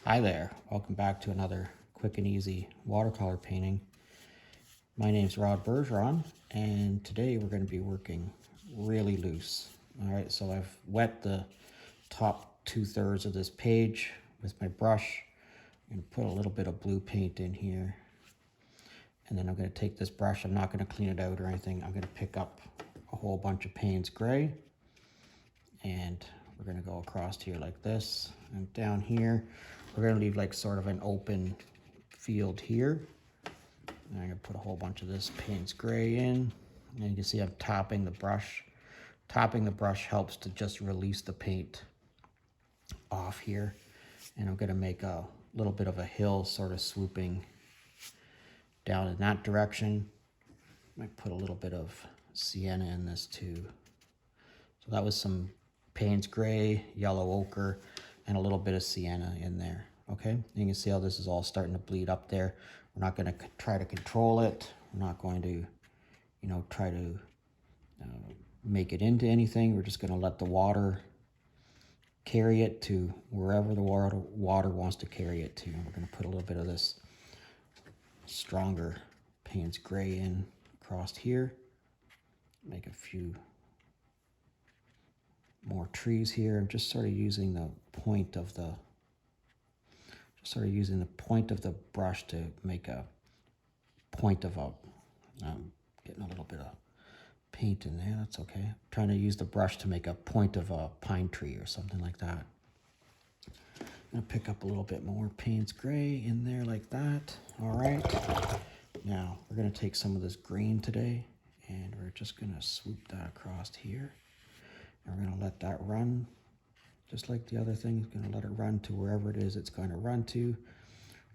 Hi there, welcome back to another quick and easy watercolor painting. My name's Rod Bergeron, and today we're going to be working really loose. All right, so I've wet the top 2/3 of this page with my brush. I'm going to put a little bit of blue paint in here, and then I'm going to take this brush. I'm not going to clean it out or anything. I'm going to pick up a whole bunch of Payne's gray, and we're going to go across here like this, and down here we're going to leave like sort of an open field here. And I'm going to put a whole bunch of this Payne's gray in, and you can see I'm tapping the brush. Tapping the brush helps to just release the paint off here, and I'm going to make a little bit of a hill sort of swooping down in that direction. Might put a little bit of sienna in this too. So that was some Payne's gray, yellow ochre, and a little bit of sienna in there. Okay, you can see how this is all starting to bleed up there. We're not going to try to control it. We're not going to, try to make it into anything. We're just going to let the water carry it to wherever the water wants to carry it to. We're going to put a little bit of this stronger Payne's gray in across here. Make a few more trees here. I'm just sort of using the point of the brush to make a point of a getting a little bit of paint in there. That's okay. I'm trying to use the brush to make a point of a pine tree or something like that. I'm gonna pick up a little bit more Payne's gray in there like that. All right, now we're gonna take some of this green today, and we're just gonna swoop that across here. And we're going to let that run, just like the other thing. It's going to let it run to wherever it is it's going to run to.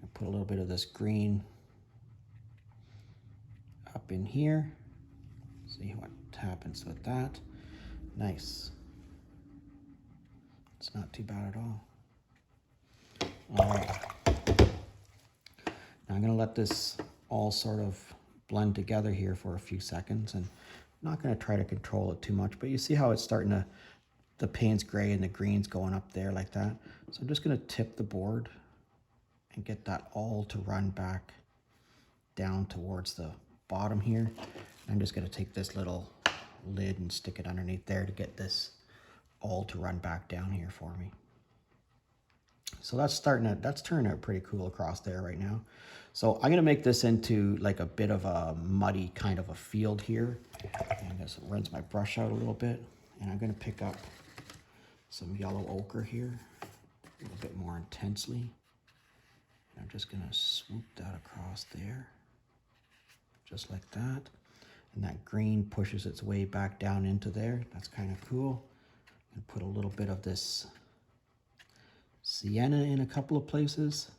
I'll put a little bit of this green up in here. See what happens with that. Nice. It's not too bad at all. All right. Now I'm going to let this all sort of blend together here for a few seconds, and I'm not going to try to control it too much, but you see how it's starting to, the Payne's gray and the green's going up there like that. So I'm just going to tip the board and get that all to run back down towards the bottom here. I'm just going to take this little lid and stick it underneath there to get this all to run back down here for me. So that's turning out pretty cool across there right now. So I'm gonna make this into like a bit of a muddy kind of a field here. And just rinse my brush out a little bit. And I'm gonna pick up some yellow ochre here, a little bit more intensely. And I'm just gonna swoop that across there, just like that. And that green pushes its way back down into there. That's kind of cool. And put a little bit of this sienna in a couple of places.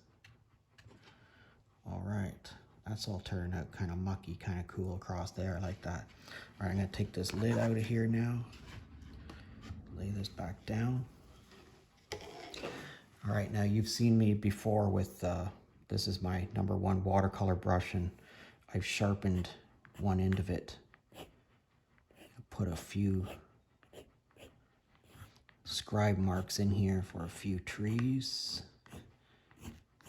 All right, that's all turned out kind of mucky, kind of cool across there like that. All right, I'm gonna take this lid out of here now. Lay this back down. All right, now you've seen me before with, this is my #1 watercolor brush, and I've sharpened one end of it. Put a few scribe marks in here for a few trees.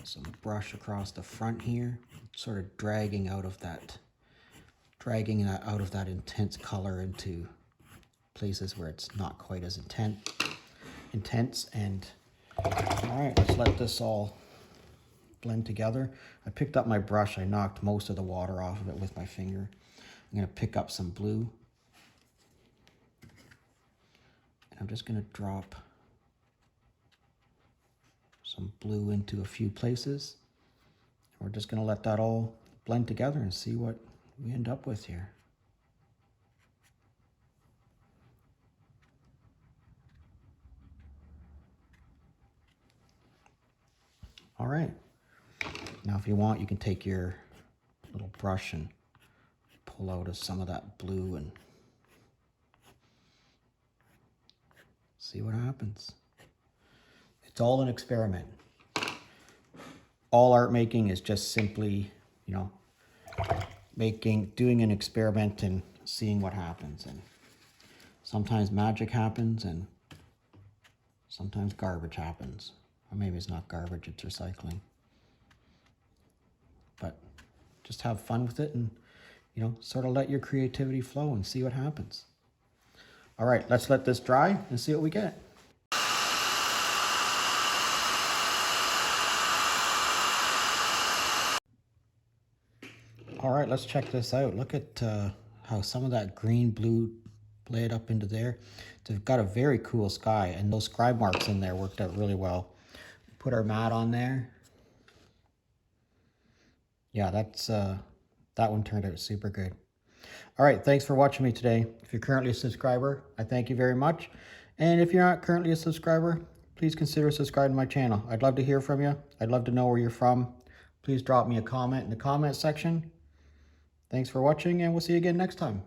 Some brush across the front here, sort of dragging that out of that intense color into places where it's not quite as intense. And all right, let's let this all blend together. I picked up my brush. I knocked most of the water off of it with my finger. I'm going to pick up some blue. And I'm just going to drop some blue into a few places. We're just going to let that all blend together and see what we end up with here. All right. Now if you want, you can take your little brush and pull out some of that blue and see what happens. It's all an experiment. All art making is just simply, doing an experiment and seeing what happens. And sometimes magic happens and sometimes garbage happens. Or maybe it's not garbage, it's recycling. But just have fun with it and, you know, sort of let your creativity flow and see what happens. All right, let's let this dry and see what we get. All right, let's check this out. Look at how some of that green blue bled up into there. They've got a very cool sky, and those scribe marks in there worked out really well. Put our mat on there. Yeah, that one turned out super good. All right, thanks for watching me today. If you're currently a subscriber, I thank you very much. And if you're not currently a subscriber, please consider subscribing to my channel. I'd love to hear from you. I'd love to know where you're from. Please drop me a comment in the comment section. Thanks for watching, and we'll see you again next time.